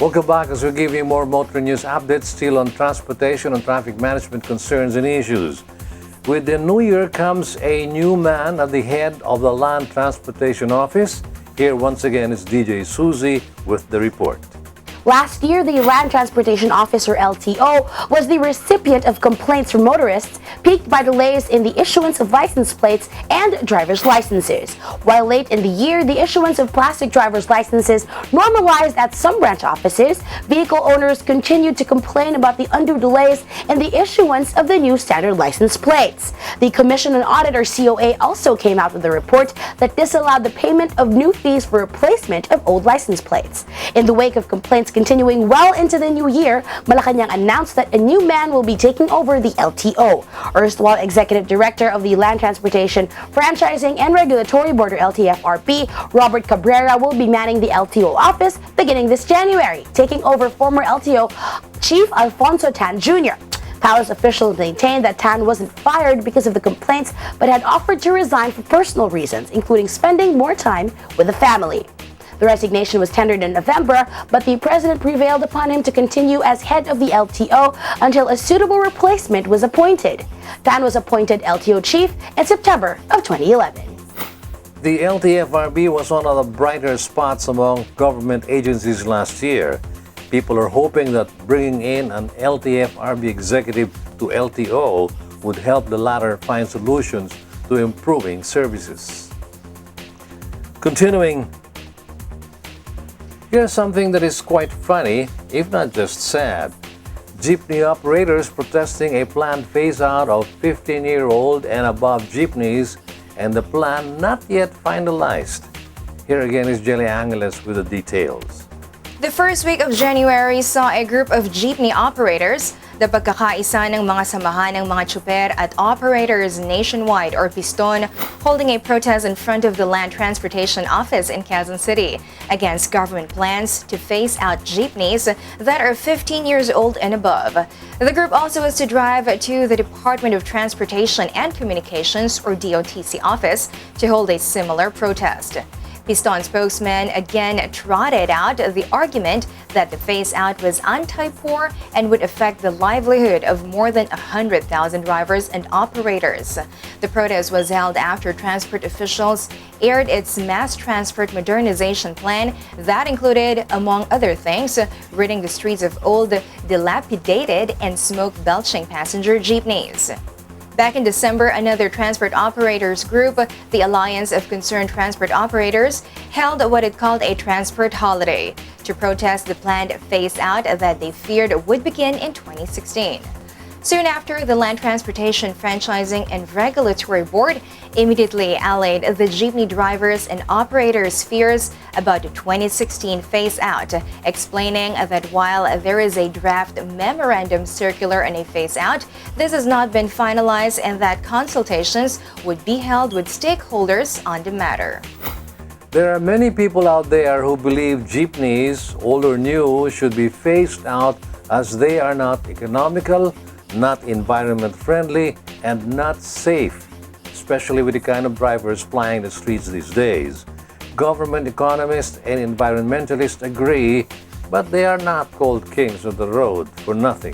Welcome back as we give you more motor news updates still on transportation and traffic management concerns and issues. With the new year comes a new man at the head of the Land Transportation Office. Here once again is DJ Susie with the report. Last year, the Land Transportation Office, or LTO, was the recipient of complaints from motorists piqued by delays in the issuance of license plates and driver's licenses. While late in the year, the issuance of plastic driver's licenses normalized at some branch offices, vehicle owners continued to complain about the undue delays in the issuance of the new standard license plates. The Commission on Audit, or COA, also came out with a report that disallowed the payment of new fees for replacement of old license plates. In the wake of complaints continuing well into the new year, Malacanang announced that a new man will be taking over the LTO. Erstwhile Executive Director of the Land Transportation, Franchising and Regulatory Board, or LTFRB, Robert Cabrera, will be manning the LTO office beginning this January, taking over former LTO Chief Alfonso Tan Jr. Palace officials maintained that Tan wasn't fired because of the complaints, but had offered to resign for personal reasons, including spending more time with the family. The resignation was tendered in November, but the president prevailed upon him to continue as head of the LTO until a suitable replacement was appointed. Tan was appointed LTO chief in September of 2011. The LTFRB was one of the brighter spots among government agencies last year. People are hoping that bringing in an LTFRB executive to LTO would help the latter find solutions to improving services. Continuing, here's something that is quite funny, if not just sad. Jeepney operators protesting a planned phase-out of 15-year-old and above jeepneys, and the plan not yet finalized. Here again is Jelly Angeles with the details. The first week of January saw a group of jeepney operators, the pagkakaisa ng mga samahan ng mga tsuper at operators nationwide, or Piston, holding a protest in front of the Land Transportation Office in Quezon City against government plans to phase out jeepneys that are 15 years old and above. The group also is to drive to the Department of Transportation and Communications, or DOTC office, to hold a similar protest. Piston spokesman again trotted out the argument that the phase-out was anti-poor and would affect the livelihood of more than 100,000 drivers and operators. The protest was held after transport officials aired its mass transport modernization plan that included, among other things, ridding the streets of old, dilapidated, and smoke-belching passenger jeepneys. Back in December, another transport operators group, the Alliance of Concerned Transport Operators, held what it called a transport holiday to protest the planned phase-out that they feared would begin in 2016. Soon after, the Land Transportation Franchising and Regulatory Board immediately allayed the jeepney drivers and operators' fears about the 2016 phase-out, explaining that while there is a draft memorandum circular on a phase-out, this has not been finalized and that consultations would be held with stakeholders on the matter. There are many people out there who believe jeepneys, old or new, should be phased out as they are not economical, not environment friendly, and not safe, especially with the kind of drivers plying the streets these days. Government economists and environmentalists agree, but they are not called kings of the road for nothing.